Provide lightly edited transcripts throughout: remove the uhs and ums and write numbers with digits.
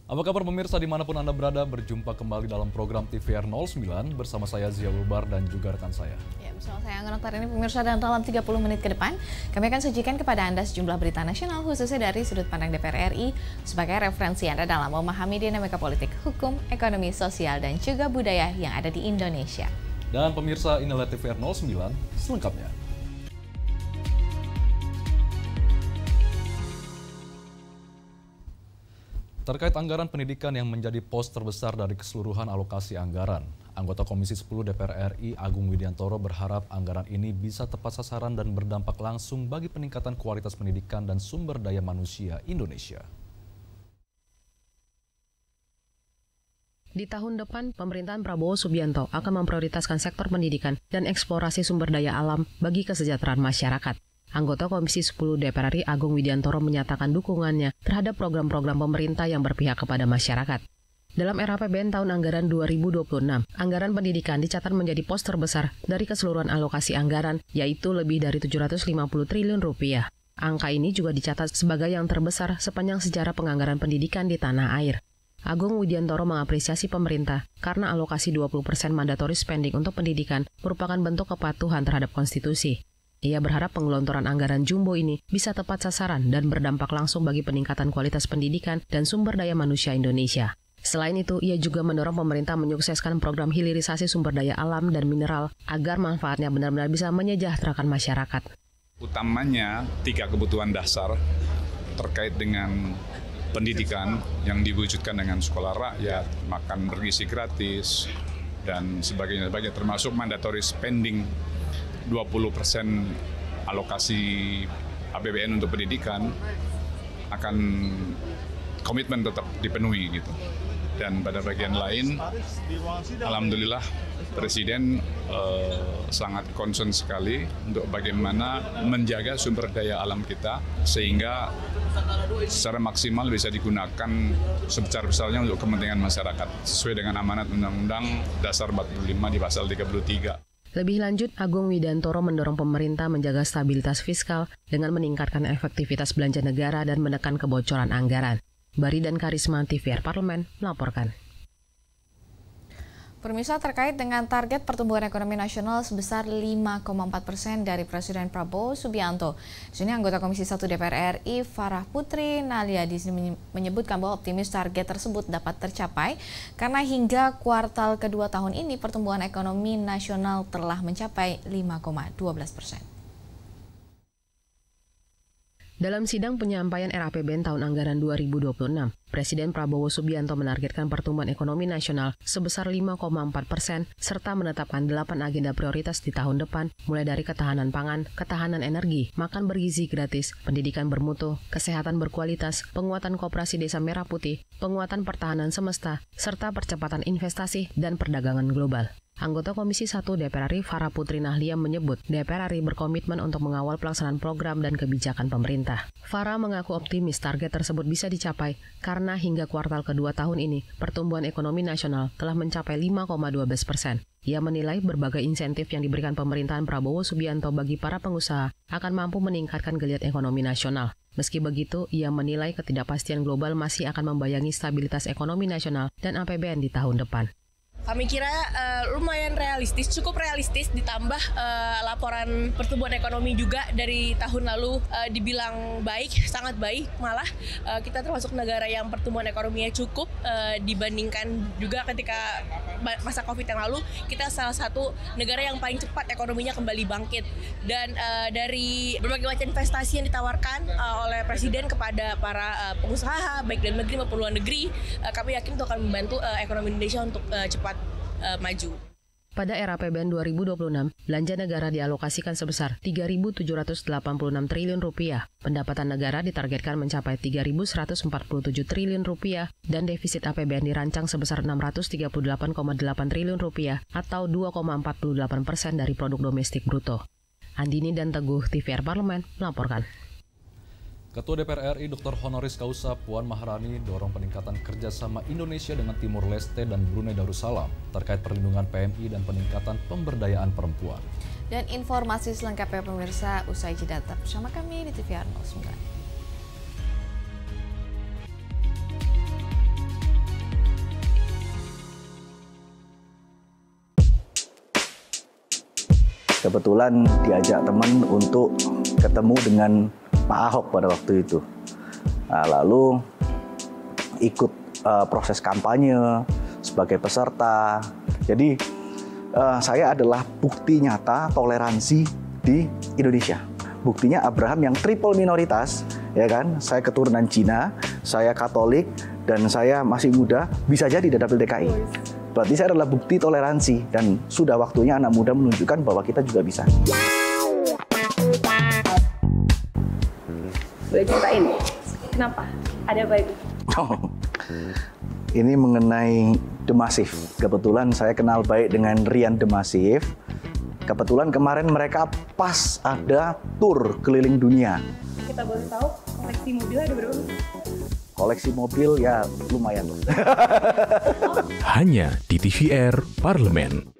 Apa kabar pemirsa dimanapun Anda berada, berjumpa kembali dalam program TVR 09 bersama saya Zia Ulbar dan juga rekan saya. Ya, bersama saya Angga Noktar ini pemirsa, dan dalam 30 menit ke depan kami akan sajikan kepada Anda sejumlah berita nasional khususnya dari sudut pandang DPR RI sebagai referensi Anda dalam memahami dinamika politik, hukum, ekonomi, sosial, dan juga budaya yang ada di Indonesia. Dan pemirsa, inilah TVR 09 selengkapnya. Terkait anggaran pendidikan yang menjadi pos terbesar dari keseluruhan alokasi anggaran, anggota Komisi 10 DPR RI Agung Widiantoro berharap anggaran ini bisa tepat sasaran dan berdampak langsung bagi peningkatan kualitas pendidikan dan sumber daya manusia Indonesia. Di tahun depan, pemerintahan Prabowo Subianto akan memprioritaskan sektor pendidikan dan eksplorasi sumber daya alam bagi kesejahteraan masyarakat. Anggota Komisi 10 DPR RI Agung Widiantoro menyatakan dukungannya terhadap program-program pemerintah yang berpihak kepada masyarakat. Dalam RAPBN tahun anggaran 2026, anggaran pendidikan dicatat menjadi pos terbesar dari keseluruhan alokasi anggaran, yaitu lebih dari 750 triliun rupiah. Angka ini juga dicatat sebagai yang terbesar sepanjang sejarah penganggaran pendidikan di tanah air. Agung Widiantoro mengapresiasi pemerintah karena alokasi 20% mandatory spending untuk pendidikan merupakan bentuk kepatuhan terhadap konstitusi. Ia berharap penggelontoran anggaran jumbo ini bisa tepat sasaran dan berdampak langsung bagi peningkatan kualitas pendidikan dan sumber daya manusia Indonesia. Selain itu, ia juga mendorong pemerintah menyukseskan program hilirisasi sumber daya alam dan mineral agar manfaatnya benar-benar bisa menyejahterakan masyarakat. Utamanya 3 kebutuhan dasar terkait dengan pendidikan yang diwujudkan dengan sekolah rakyat, makan bergizi gratis, dan sebagainya, termasuk mandatory spending 20% alokasi APBN untuk pendidikan akan komitmen tetap dipenuhi gitu. Dan pada bagian lain, alhamdulillah Presiden sangat concern sekali untuk bagaimana menjaga sumber daya alam kita sehingga secara maksimal bisa digunakan sebesar-besarnya untuk kepentingan masyarakat sesuai dengan amanat Undang-Undang Dasar 45 di pasal 33. Lebih lanjut, Agung Widiantoro mendorong pemerintah menjaga stabilitas fiskal dengan meningkatkan efektivitas belanja negara dan menekan kebocoran anggaran. Bari dan Karisma, TVR Parlemen, melaporkan. Pemirsa, terkait dengan target pertumbuhan ekonomi nasional sebesar 5,4% dari Presiden Prabowo Subianto. Di sini anggota Komisi 1 DPR RI Farah Putri Nalia di sini menyebutkan bahwa optimis target tersebut dapat tercapai karena hingga kuartal kedua tahun ini pertumbuhan ekonomi nasional telah mencapai 5,12%. Dalam sidang penyampaian RAPBN tahun anggaran 2026, Presiden Prabowo Subianto menargetkan pertumbuhan ekonomi nasional sebesar 5,4% serta menetapkan 8 agenda prioritas di tahun depan, mulai dari ketahanan pangan, ketahanan energi, makan bergizi gratis, pendidikan bermutu, kesehatan berkualitas, penguatan koperasi desa merah putih, penguatan pertahanan semesta, serta percepatan investasi dan perdagangan global. Anggota Komisi 1 DPR RI Farah Putri Nahlia menyebut DPR RI berkomitmen untuk mengawal pelaksanaan program dan kebijakan pemerintah. Farah mengaku optimis target tersebut bisa dicapai karena hingga kuartal kedua tahun ini pertumbuhan ekonomi nasional telah mencapai 5,12%. Ia menilai berbagai insentif yang diberikan pemerintahan Prabowo Subianto bagi para pengusaha akan mampu meningkatkan geliat ekonomi nasional. Meski begitu, ia menilai ketidakpastian global masih akan membayangi stabilitas ekonomi nasional dan APBN di tahun depan. Kami kira lumayan realistis, cukup realistis, ditambah laporan pertumbuhan ekonomi juga dari tahun lalu dibilang baik, sangat baik. Malah kita termasuk negara yang pertumbuhan ekonominya cukup dibandingkan juga ketika masa Covid yang lalu. Kita salah satu negara yang paling cepat ekonominya kembali bangkit. Dan dari berbagai macam investasi yang ditawarkan oleh Presiden kepada para pengusaha, baik dalam negeri maupun luar negeri, kami yakin itu akan membantu ekonomi Indonesia untuk cepat maju. Pada era APBN 2026, belanja negara dialokasikan sebesar 3.786 triliun rupiah. Pendapatan negara ditargetkan mencapai 3.147 triliun rupiah dan defisit APBN dirancang sebesar 638,8 triliun rupiah atau 2,48% dari produk domestik bruto. Andini dan Teguh, TVR Parlemen, melaporkan. Ketua DPR RI Dr. Honoris Causa Puan Maharani dorong peningkatan kerjasama Indonesia dengan Timur Leste dan Brunei Darussalam terkait perlindungan PMI dan peningkatan pemberdayaan perempuan. Dan informasi selengkapnya pemirsa usai jeda, tetap bersama kami di TVR 09. kebetulan diajak teman untuk ketemu dengan Pak Ahok pada waktu itu. Nah, lalu ikut proses kampanye sebagai peserta. Jadi saya adalah bukti nyata toleransi di Indonesia. Buktinya Abraham yang triple minoritas, ya kan? Saya keturunan Cina, saya Katolik, dan saya masih muda, bisa jadi di dapil DKI. Berarti saya adalah bukti toleransi, dan sudah waktunya anak muda menunjukkan bahwa kita juga bisa. Boleh ceritain, kenapa? Ada apa itu? Ini mengenai The Massive. Kebetulan saya kenal baik dengan Rian The Massive. Kebetulan kemarin mereka pas ada tour keliling dunia. Kita boleh tahu koleksi mobil ada berapa? Koleksi mobil ya lumayan. Hanya di TVR Parlemen.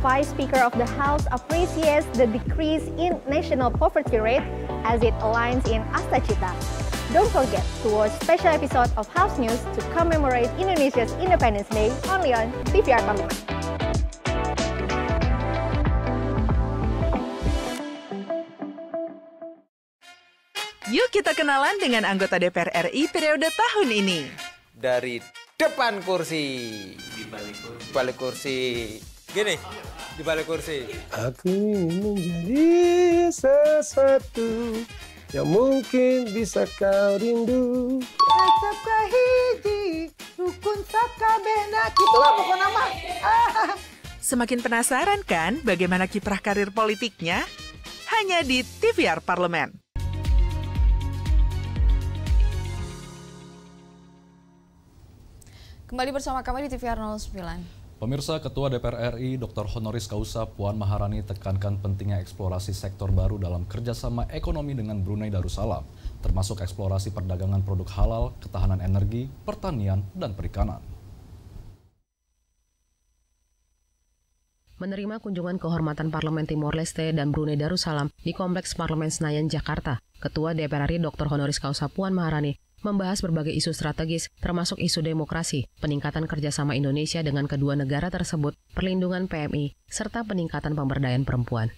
Vice Speaker of the House appreciates the decrease in national poverty rate as it aligns in Astacita. Don't forget to watch special episode of House News to commemorate Indonesia's Independence Day only on TVR Parlemen. Yuk kita kenalan dengan anggota DPR RI periode tahun ini. Dari depan kursi, di balik kursi. Gini, di balik kursi. Aku ingin menjadi sesuatu yang mungkin bisa kau rindu. Acap kahiji, rukun sakabehna. Gitulah pokok nama. Semakin penasaran kan bagaimana kiprah karir politiknya? Hanya di TVR Parlemen. Kembali bersama kami di TVR 09. Pemirsa, Ketua DPR RI Dr. Honoris Causa Puan Maharani tekankan pentingnya eksplorasi sektor baru dalam kerjasama ekonomi dengan Brunei Darussalam, termasuk eksplorasi perdagangan produk halal, ketahanan energi, pertanian, dan perikanan. Menerima kunjungan kehormatan Parlemen Timor Leste dan Brunei Darussalam di Kompleks Parlemen Senayan, Jakarta, Ketua DPR RI Dr. Honoris Causa Puan Maharani membahas berbagai isu strategis, termasuk isu demokrasi, peningkatan kerjasama Indonesia dengan kedua negara tersebut, perlindungan PMI, serta peningkatan pemberdayaan perempuan.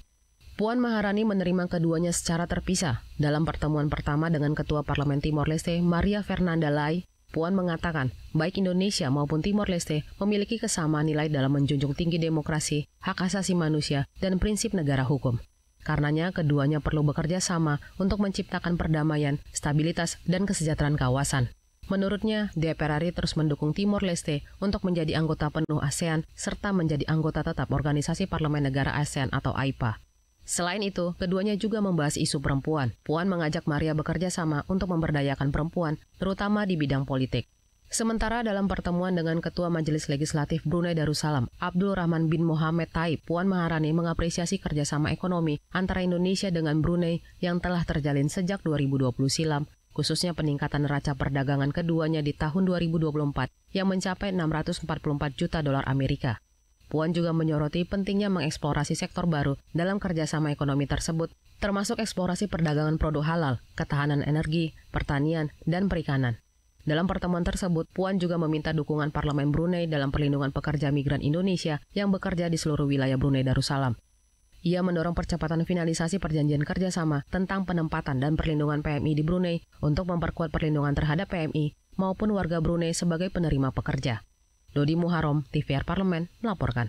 Puan Maharani menerima keduanya secara terpisah. Dalam pertemuan pertama dengan Ketua Parlemen Timor Leste, Maria Fernanda Lai, Puan mengatakan, baik Indonesia maupun Timor Leste memiliki kesamaan nilai dalam menjunjung tinggi demokrasi, hak asasi manusia, dan prinsip negara hukum. Karenanya, keduanya perlu bekerja sama untuk menciptakan perdamaian, stabilitas, dan kesejahteraan kawasan. Menurutnya, DPR RI terus mendukung Timor Leste untuk menjadi anggota penuh ASEAN serta menjadi anggota tetap Organisasi Parlemen Negara ASEAN atau AIPA. Selain itu, keduanya juga membahas isu perempuan. Puan mengajak Maria bekerja sama untuk memberdayakan perempuan, terutama di bidang politik. Sementara dalam pertemuan dengan Ketua Majelis Legislatif Brunei Darussalam, Abdul Rahman bin Mohammed Taib, Puan Maharani mengapresiasi kerjasama ekonomi antara Indonesia dengan Brunei yang telah terjalin sejak 2020 silam, khususnya peningkatan neraca perdagangan keduanya di tahun 2024 yang mencapai 644 juta dolar Amerika. Puan juga menyoroti pentingnya mengeksplorasi sektor baru dalam kerjasama ekonomi tersebut, termasuk eksplorasi perdagangan produk halal, ketahanan energi, pertanian, dan perikanan. Dalam pertemuan tersebut, Puan juga meminta dukungan Parlemen Brunei dalam perlindungan pekerja migran Indonesia yang bekerja di seluruh wilayah Brunei Darussalam. Ia mendorong percepatan finalisasi perjanjian kerjasama tentang penempatan dan perlindungan PMI di Brunei untuk memperkuat perlindungan terhadap PMI maupun warga Brunei sebagai penerima pekerja. Dodi Muharom, TVR Parlemen, melaporkan.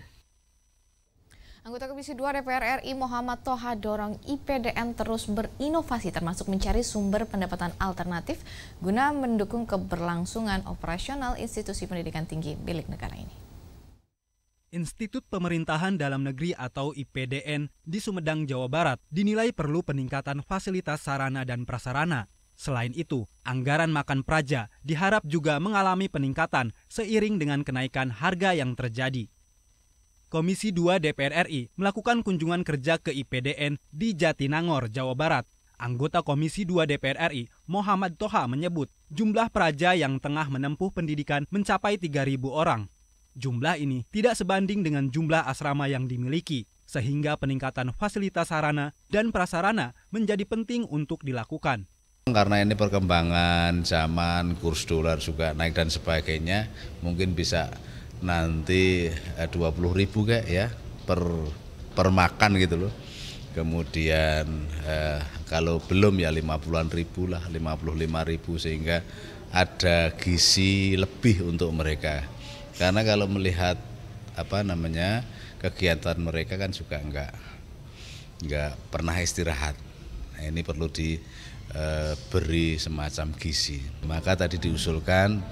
Anggota Komisi 2 DPR RI Muhammad Toha dorong IPDN terus berinovasi termasuk mencari sumber pendapatan alternatif guna mendukung keberlangsungan operasional institusi pendidikan tinggi milik negara ini. Institut Pemerintahan Dalam Negeri atau IPDN di Sumedang, Jawa Barat dinilai perlu peningkatan fasilitas sarana dan prasarana. Selain itu, anggaran makan praja diharap juga mengalami peningkatan seiring dengan kenaikan harga yang terjadi. Komisi 2 DPR RI melakukan kunjungan kerja ke IPDN di Jatinangor, Jawa Barat. Anggota Komisi 2 DPR RI, Muhammad Toha menyebut jumlah praja yang tengah menempuh pendidikan mencapai 3.000 orang. Jumlah ini tidak sebanding dengan jumlah asrama yang dimiliki, sehingga peningkatan fasilitas sarana dan prasarana menjadi penting untuk dilakukan. Karena ini perkembangan zaman, kurs dolar juga naik dan sebagainya, mungkin bisa nanti 20.000 kayak ya per makan gitu loh. Kemudian kalau belum ya 50.000 lah, 55.000 sehingga ada gizi lebih untuk mereka. Karena kalau melihat kegiatan mereka kan juga nggak pernah istirahat. Nah, ini perlu diberi semacam gizi. Maka tadi diusulkan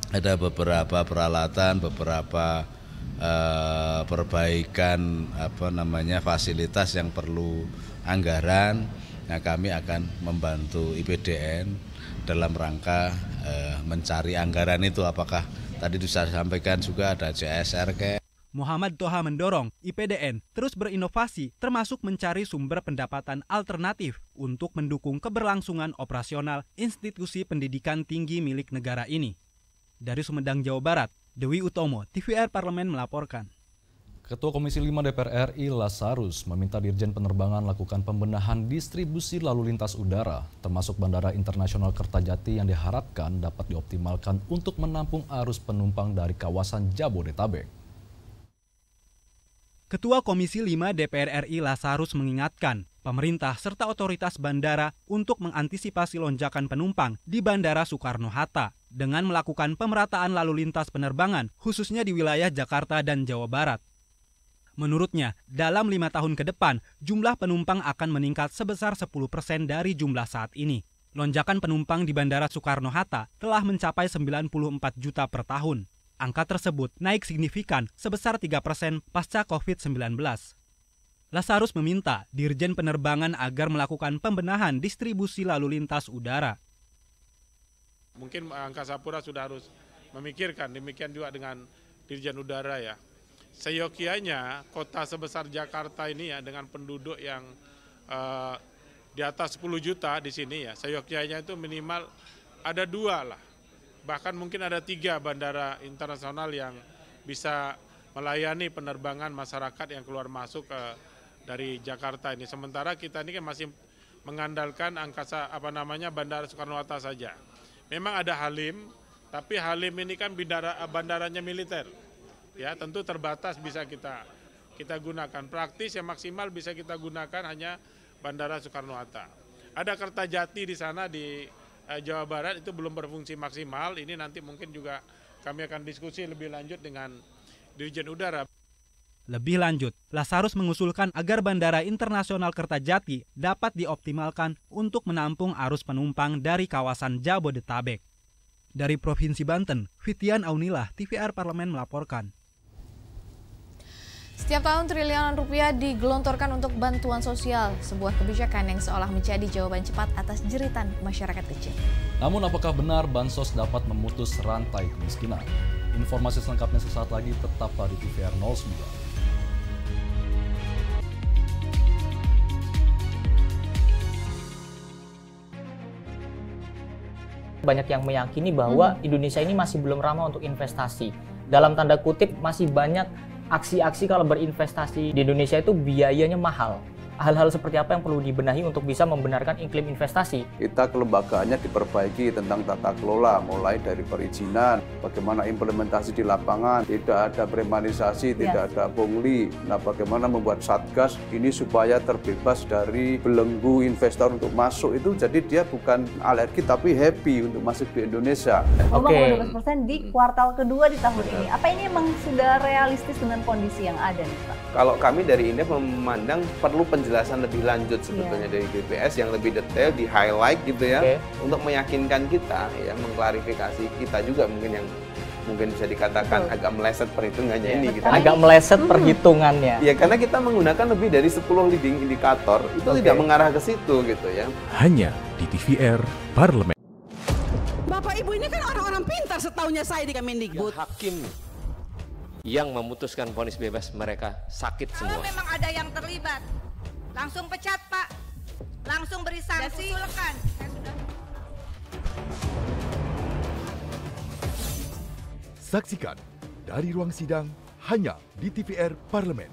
ada beberapa peralatan, beberapa perbaikan fasilitas yang perlu anggaran. Nah, kami akan membantu IPDN dalam rangka mencari anggaran itu. Apakah tadi sudah sampaikan juga ada CSR kayak. Muhammad Toha mendorong IPDN terus berinovasi termasuk mencari sumber pendapatan alternatif untuk mendukung keberlangsungan operasional institusi pendidikan tinggi milik negara ini. Dari Sumedang, Jawa Barat, Dewi Utomo, TVR Parlemen melaporkan. Ketua Komisi 5 DPR RI Lasarus meminta Dirjen Penerbangan lakukan pembenahan distribusi lalu lintas udara, termasuk Bandara Internasional Kertajati yang diharapkan dapat dioptimalkan untuk menampung arus penumpang dari kawasan Jabodetabek. Ketua Komisi 5 DPR RI Lasarus mengingatkan pemerintah serta otoritas bandara untuk mengantisipasi lonjakan penumpang di Bandara Soekarno-Hatta dengan melakukan pemerataan lalu lintas penerbangan khususnya di wilayah Jakarta dan Jawa Barat. Menurutnya, dalam 5 tahun ke depan, jumlah penumpang akan meningkat sebesar 10% dari jumlah saat ini. Lonjakan penumpang di Bandara Soekarno-Hatta telah mencapai 94 juta per tahun. Angka tersebut naik signifikan sebesar 3% pasca COVID-19. Lasarus meminta Dirjen Penerbangan agar melakukan pembenahan distribusi lalu lintas udara. Mungkin Angkasa Pura sudah harus memikirkan, demikian juga dengan Dirjen Udara ya. Seyogyanya kota sebesar Jakarta ini ya dengan penduduk yang di atas 10 juta di sini ya, seyogyanya itu minimal ada 2 lah. Bahkan mungkin ada 3 bandara internasional yang bisa melayani penerbangan masyarakat yang keluar masuk dari Jakarta ini. Sementara kita ini kan masih mengandalkan Bandara Soekarno-Hatta saja. Memang ada Halim, tapi Halim ini kan bandaranya militer. Ya, tentu terbatas bisa kita gunakan. Praktis yang maksimal bisa kita gunakan hanya Bandara Soekarno-Hatta. Ada Kertajati di sana di Jawa Barat itu belum berfungsi maksimal. Ini nanti mungkin juga kami akan diskusi lebih lanjut dengan Dirjen Udara. Lebih lanjut, Lasarus mengusulkan agar Bandara Internasional Kertajati dapat dioptimalkan untuk menampung arus penumpang dari kawasan Jabodetabek. Dari Provinsi Banten, Fitian Aunilah, TVR Parlemen melaporkan. Setiap tahun triliunan rupiah digelontorkan untuk bantuan sosial, sebuah kebijakan yang seolah menjadi jawaban cepat atas jeritan masyarakat kecil. Namun apakah benar bansos dapat memutus rantai kemiskinan? Informasi selengkapnya sesaat lagi, tetaplah di TVR 09. Banyak yang meyakini bahwa Indonesia ini masih belum ramah untuk investasi. Dalam tanda kutip masih banyak aksi-aksi kalau berinvestasi di Indonesia itu biayanya mahal. Hal-hal seperti apa yang perlu dibenahi untuk bisa membenarkan iklim investasi? Kita kelembagaannya diperbaiki tentang tata kelola, mulai dari perizinan, bagaimana implementasi di lapangan, tidak ada premanisasi, tidak ada pungli. Nah, bagaimana membuat satgas ini supaya terbebas dari belenggu investor untuk masuk itu, jadi dia bukan alergi tapi happy untuk masuk di Indonesia. Oke. 12% di kuartal kedua di tahun ini. Apa ini memang sudah realistis dengan kondisi yang ada nih, Pak? Kalau kami dari Indef memandang perlu penjelasan lebih lanjut sebetulnya dari BPS yang lebih detail, di highlight gitu ya, untuk meyakinkan kita ya, mengklarifikasi kita juga mungkin yang mungkin bisa dikatakan agak meleset perhitungannya ini gitu. Agak meleset perhitungannya. Ya, karena kita menggunakan lebih dari 10 leading indikator itu tidak mengarah ke situ gitu ya. Hanya di TVR Parlemen. Bapak Ibu ini kan orang-orang pintar setaunya saya di Kemendikbud. Ya, hakim yang memutuskan vonis bebas mereka sakit semua. Kalau memang ada yang terlibat, langsung pecat Pak, langsung beri sanksi. Saksikan dari ruang sidang hanya di TVR Parlemen.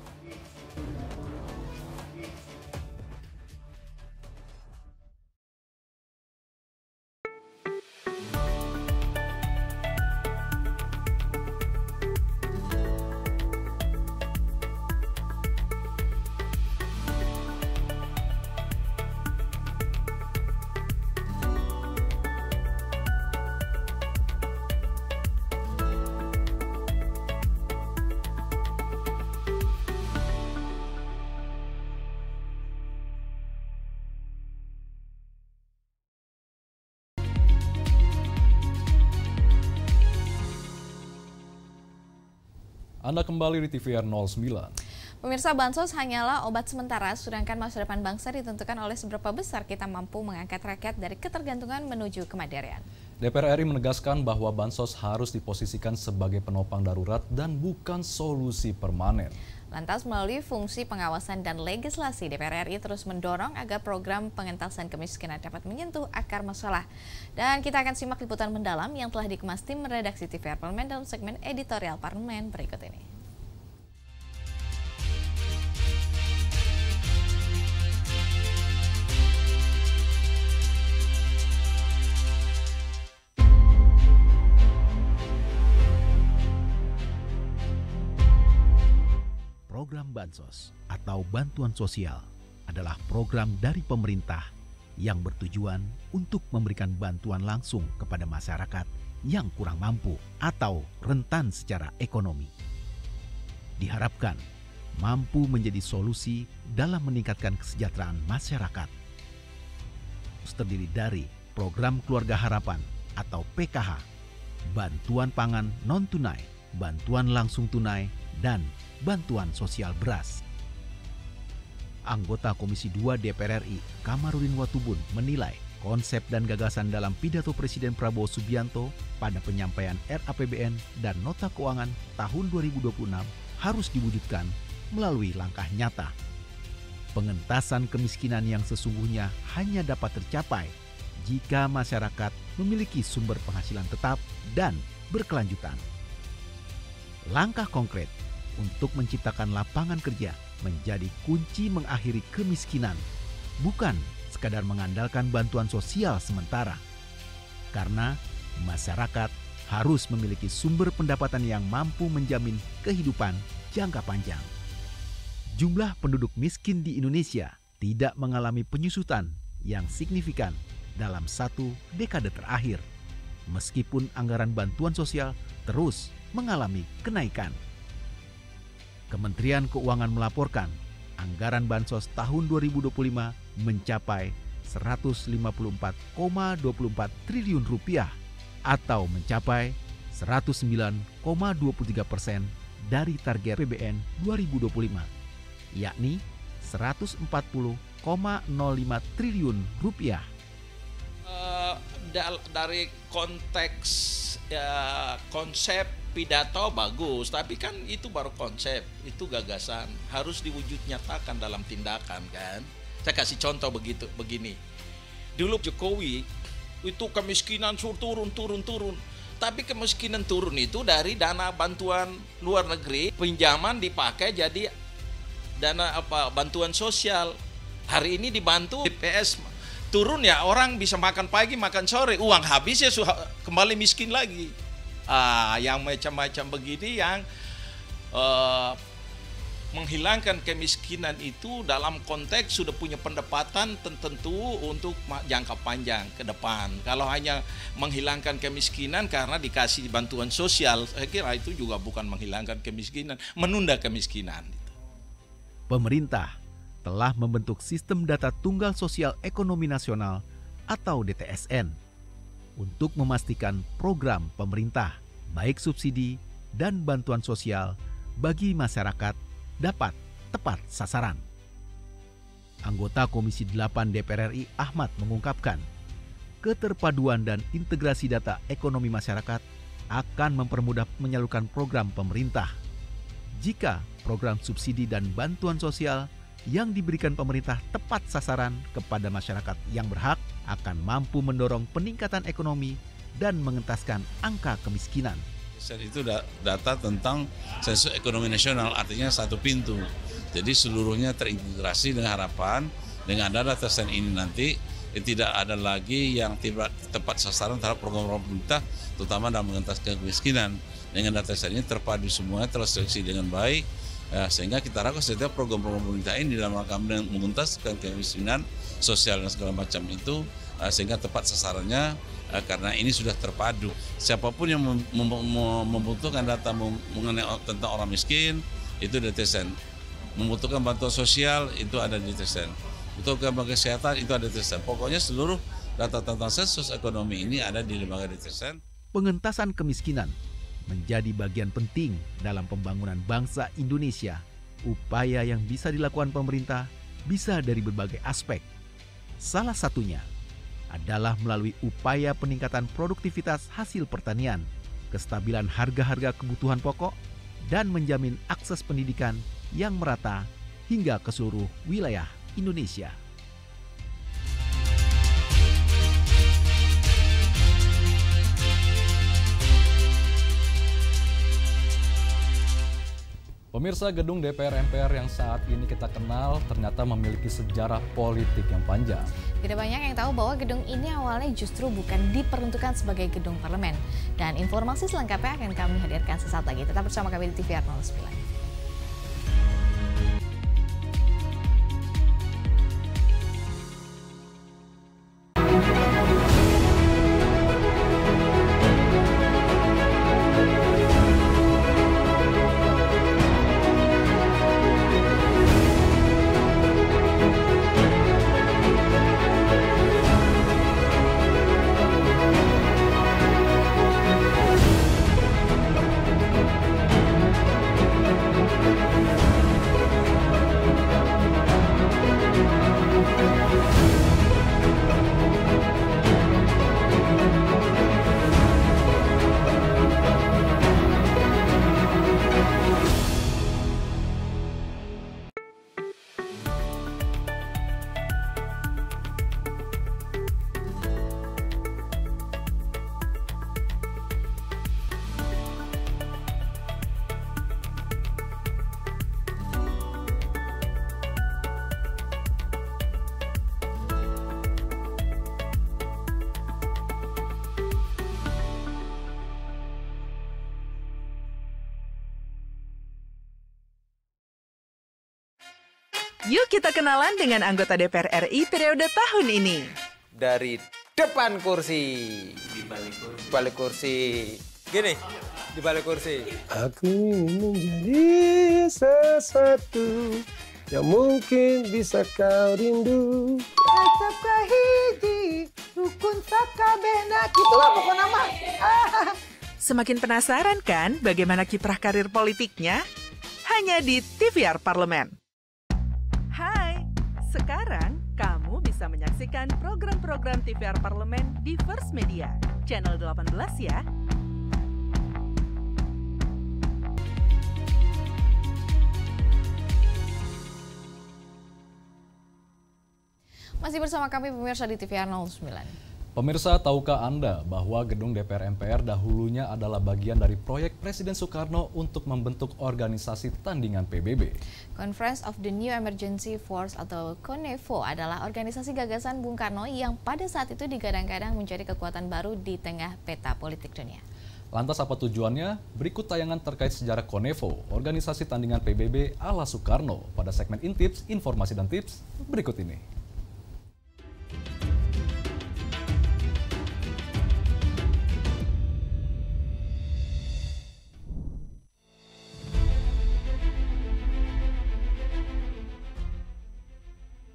Anda kembali di TVR 09. Pemirsa, bansos hanyalah obat sementara, sedangkan masa depan bangsa ditentukan oleh seberapa besar kita mampu mengangkat rakyat dari ketergantungan menuju kemandirian. DPR RI menegaskan bahwa bansos harus diposisikan sebagai penopang darurat dan bukan solusi permanen. Lantas melalui fungsi pengawasan dan legislasi, DPR RI terus mendorong agar program pengentasan kemiskinan dapat menyentuh akar masalah. Dan kita akan simak liputan mendalam yang telah dikemas tim redaksi TVR Parlemen dalam segmen editorial Parlemen berikut ini. Program Bansos atau Bantuan Sosial adalah program dari pemerintah yang bertujuan untuk memberikan bantuan langsung kepada masyarakat yang kurang mampu atau rentan secara ekonomi. Diharapkan mampu menjadi solusi dalam meningkatkan kesejahteraan masyarakat. Terdiri dari Program Keluarga Harapan atau PKH, Bantuan Pangan Non-Tunai, Bantuan Langsung Tunai, dan Bantuan Sosial Beras. Anggota Komisi 2 DPR RI, Kamarudin Watubun, menilai konsep dan gagasan dalam pidato Presiden Prabowo Subianto pada penyampaian RAPBN dan Nota Keuangan tahun 2026 harus diwujudkan melalui langkah nyata. Pengentasan kemiskinan yang sesungguhnya hanya dapat tercapai jika masyarakat memiliki sumber penghasilan tetap dan berkelanjutan. Langkah konkret untuk menciptakan lapangan kerja menjadi kunci mengakhiri kemiskinan, bukan sekadar mengandalkan bantuan sosial sementara. Karena masyarakat harus memiliki sumber pendapatan yang mampu menjamin kehidupan jangka panjang. Jumlah penduduk miskin di Indonesia tidak mengalami penyusutan yang signifikan dalam 1 dekade terakhir, meskipun anggaran bantuan sosial terus mengalami kenaikan. Kementerian Keuangan melaporkan anggaran bansos tahun 2025 mencapai 154,24 triliun rupiah atau mencapai 109,23% dari target APBN 2025, yakni 140,05 triliun rupiah. Dari konteks konsep pidato bagus, tapi kan itu baru konsep, itu gagasan, harus diwujud nyatakan dalam tindakan kan. Saya kasih contoh begini. Dulu Jokowi itu kemiskinan turun, tapi kemiskinan turun itu dari dana bantuan luar negeri, pinjaman dipakai jadi dana bantuan sosial. Hari ini dibantu BPS turun ya, orang bisa makan pagi, makan sore, uang habis ya kembali miskin lagi. Yang macam-macam begini yang menghilangkan kemiskinan itu dalam konteks sudah punya pendapatan tertentu untuk jangka panjang ke depan. Kalau hanya menghilangkan kemiskinan karena dikasih bantuan sosial, saya kira itu juga bukan menghilangkan kemiskinan, menunda kemiskinan. Pemerintah telah membentuk Sistem Data Tunggal Sosial Ekonomi Nasional atau DTSN untuk memastikan program pemerintah, baik subsidi dan bantuan sosial bagi masyarakat dapat tepat sasaran. Anggota Komisi 8 DPR RI Ahmad mengungkapkan, keterpaduan dan integrasi data ekonomi masyarakat akan mempermudah menyalurkan program pemerintah. Jika program subsidi dan bantuan sosial yang diberikan pemerintah tepat sasaran kepada masyarakat yang berhak, akan mampu mendorong peningkatan ekonomi dan mengentaskan angka kemiskinan. Itu data tentang sensus ekonomi nasional, artinya satu pintu. Jadi seluruhnya terintegrasi dengan harapan dengan ada data sen ini nanti tidak ada lagi yang tidak tepat sasaran terhadap program pemerintah, terutama dalam mengentaskan kemiskinan. Dengan data sen ini terpadu semuanya, terseleksi dengan baik, sehingga kita harapkan setiap program pemerintah ini dalam rangka mengentaskan kemiskinan sosial dan segala macam itu, sehingga tepat sasarannya, karena ini sudah terpadu. Siapapun yang membutuhkan data mengenai tentang orang miskin, itu DTSN. Membutuhkan bantuan sosial, itu ada di DTSN. Membutuhkan kesehatan, itu ada di DTSN. Pokoknya seluruh data tentang sensus ekonomi ini ada di lembaga DTSN. Pengentasan kemiskinan menjadi bagian penting dalam pembangunan bangsa Indonesia. Upaya yang bisa dilakukan pemerintah bisa dari berbagai aspek. Salah satunya adalah melalui upaya peningkatan produktivitas hasil pertanian, kestabilan harga-harga kebutuhan pokok, dan menjamin akses pendidikan yang merata hingga ke seluruh wilayah Indonesia. Pemirsa, gedung DPR MPR yang saat ini kita kenal ternyata memiliki sejarah politik yang panjang. Tidak banyak yang tahu bahwa gedung ini awalnya justru bukan diperuntukkan sebagai gedung parlemen. Dan informasi selengkapnya akan kami hadirkan sesaat lagi. Tetap bersama kami di TVR 09. Yuk kita kenalan dengan anggota DPR RI periode tahun ini. Dari depan kursi. Di balik kursi. Gini, di balik kursi. Aku ingin menjadi sesuatu yang mungkin bisa kau rindu. Acap kahiji, rukun sakabehna. Gitulah pokoknya mah. Semakin penasaran kan bagaimana kiprah karir politiknya? Hanya di TVR Parlemen. Hai, sekarang kamu bisa menyaksikan program-program TVR Parlemen di First Media, channel 18 ya. Masih bersama kami pemirsa di TVR 09. Pemirsa, tahukah Anda bahwa gedung DPR MPR dahulunya adalah bagian dari proyek Presiden Soekarno untuk membentuk organisasi tandingan PBB? Conference of the New Emergency Force atau CONEFO adalah organisasi gagasan Bung Karno yang pada saat itu digadang-gadang menjadi kekuatan baru di tengah peta politik dunia. Lantas apa tujuannya? Berikut tayangan terkait sejarah CONEFO, organisasi tandingan PBB ala Soekarno, pada segmen Intips, Informasi dan Tips berikut ini.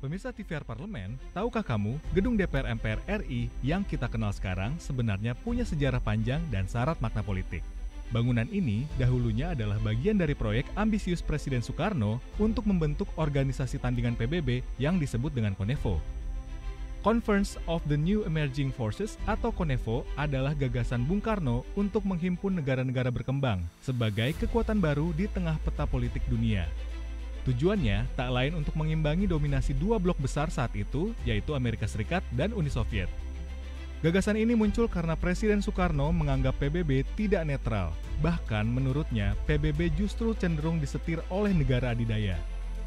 Pemirsa TVR Parlemen, tahukah kamu gedung DPR MPR RI yang kita kenal sekarang sebenarnya punya sejarah panjang dan syarat makna politik. Bangunan ini dahulunya adalah bagian dari proyek ambisius Presiden Soekarno untuk membentuk organisasi tandingan PBB yang disebut dengan CONEFO. Conference of the New Emerging Forces atau CONEFO adalah gagasan Bung Karno untuk menghimpun negara-negara berkembang sebagai kekuatan baru di tengah peta politik dunia. Tujuannya tak lain untuk mengimbangi dominasi dua blok besar saat itu, yaitu Amerika Serikat dan Uni Soviet. Gagasan ini muncul karena Presiden Soekarno menganggap PBB tidak netral. Bahkan menurutnya, PBB justru cenderung disetir oleh negara adidaya.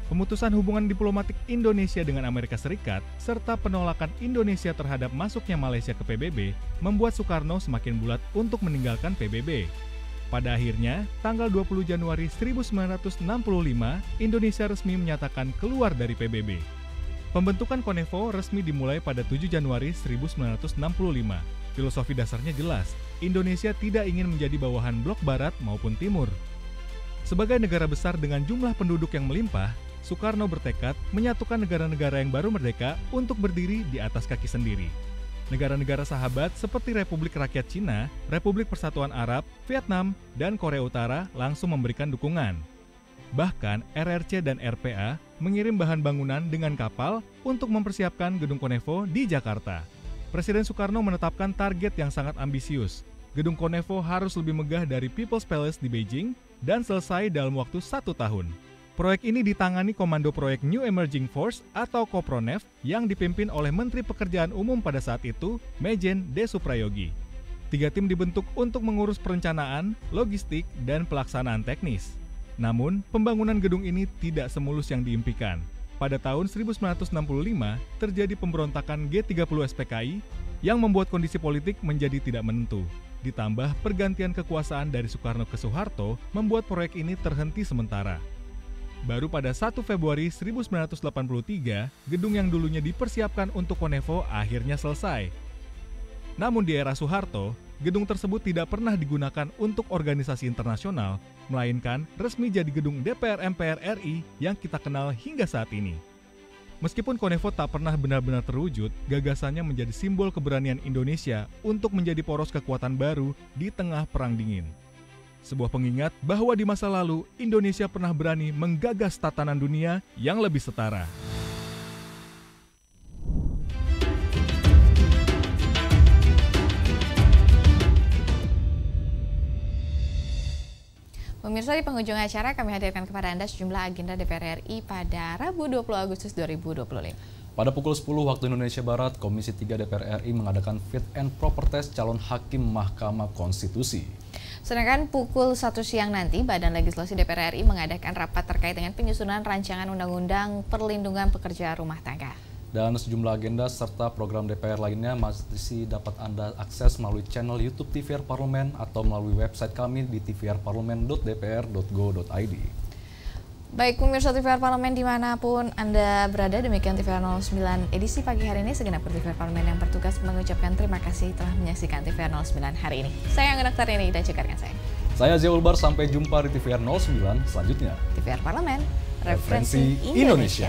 Pemutusan hubungan diplomatik Indonesia dengan Amerika Serikat, serta penolakan Indonesia terhadap masuknya Malaysia ke PBB, membuat Soekarno semakin bulat untuk meninggalkan PBB. Pada akhirnya, tanggal 20 Januari 1965, Indonesia resmi menyatakan keluar dari PBB. Pembentukan CONEFO resmi dimulai pada 7 Januari 1965. Filosofi dasarnya jelas, Indonesia tidak ingin menjadi bawahan blok barat maupun timur. Sebagai negara besar dengan jumlah penduduk yang melimpah, Soekarno bertekad menyatukan negara-negara yang baru merdeka untuk berdiri di atas kaki sendiri. Negara-negara sahabat seperti Republik Rakyat Cina, Republik Persatuan Arab, Vietnam, dan Korea Utara langsung memberikan dukungan. Bahkan RRC dan RPA mengirim bahan bangunan dengan kapal untuk mempersiapkan Gedung Konevo di Jakarta. Presiden Soekarno menetapkan target yang sangat ambisius. Gedung Konevo harus lebih megah dari People's Palace di Beijing dan selesai dalam waktu 1 tahun. Proyek ini ditangani Komando Proyek New Emerging Force atau Kopronev yang dipimpin oleh Menteri Pekerjaan Umum pada saat itu, Mejen D. Suprayogi. 3 tim dibentuk untuk mengurus perencanaan, logistik, dan pelaksanaan teknis. Namun, pembangunan gedung ini tidak semulus yang diimpikan. Pada tahun 1965, terjadi pemberontakan G30 SPKI yang membuat kondisi politik menjadi tidak menentu. Ditambah pergantian kekuasaan dari Soekarno ke Soeharto membuat proyek ini terhenti sementara. Baru pada 1 Februari 1983, gedung yang dulunya dipersiapkan untuk Konevo akhirnya selesai. Namun di era Soeharto, gedung tersebut tidak pernah digunakan untuk organisasi internasional, melainkan resmi jadi gedung DPR MPR RI yang kita kenal hingga saat ini. Meskipun Konevo tak pernah benar-benar terwujud, gagasannya menjadi simbol keberanian Indonesia untuk menjadi poros kekuatan baru di tengah Perang Dingin. Sebuah pengingat bahwa di masa lalu, Indonesia pernah berani menggagas tatanan dunia yang lebih setara. Pemirsa, di penghujung acara kami hadirkan kepada Anda sejumlah agenda DPR RI pada Rabu 20 Agustus 2025. Pada pukul 10 waktu Indonesia Barat, Komisi 3 DPR RI mengadakan fit and proper test calon hakim Mahkamah Konstitusi. Sedangkan pukul 1 siang nanti, Badan Legislasi DPR RI mengadakan rapat terkait dengan penyusunan rancangan Undang-Undang Perlindungan Pekerja Rumah Tangga. Dan sejumlah agenda serta program DPR lainnya masih dapat Anda akses melalui channel YouTube TVR Parlemen atau melalui website kami di tvrparlemen.dpr.go.id. Baik pemirsa TVR Parlemen dimanapun Anda berada, demikian TVR 09 edisi pagi hari ini. Segenap TVR Parlemen yang bertugas mengucapkan terima kasih telah menyaksikan TVR 09 hari ini. Saya Angga Naktarini dan cekarkan saya Zia Ulbar, sampai jumpa di TVR 09 selanjutnya. TVR Parlemen, referensi Indonesia.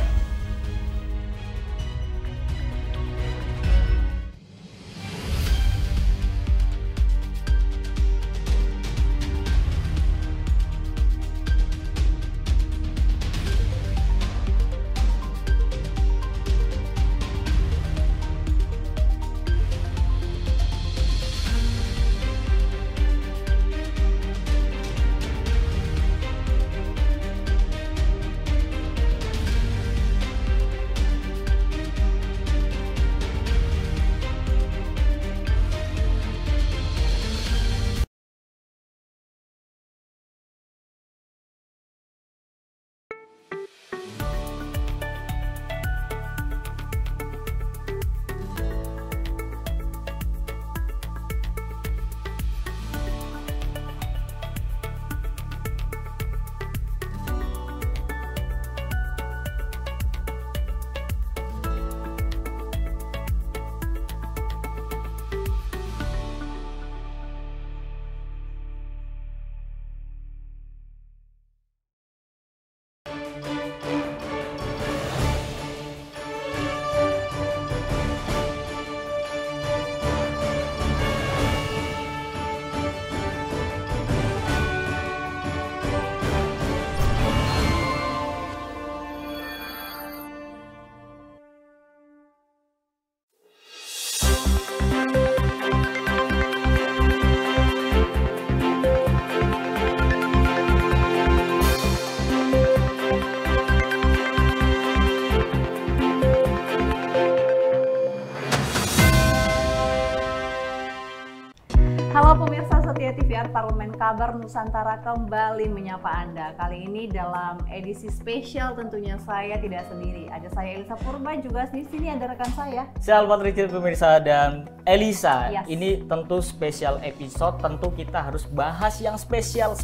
Halo pemirsa setia TVR Parlemen, kabar Nusantara kembali menyapa Anda. Kali ini dalam edisi spesial tentunya saya tidak sendiri. Ada saya Elisa Purba, juga di sini ada rekan saya. Saya Alfat Richard pemirsa dan Elisa. Yes. Ini tentu spesial episode, tentu kita harus bahas yang spesial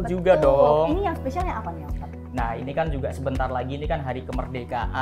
juga dong. Ini yang spesialnya apa nih Alfat? Nah ini kan juga sebentar lagi, ini kan hari kemerdekaan.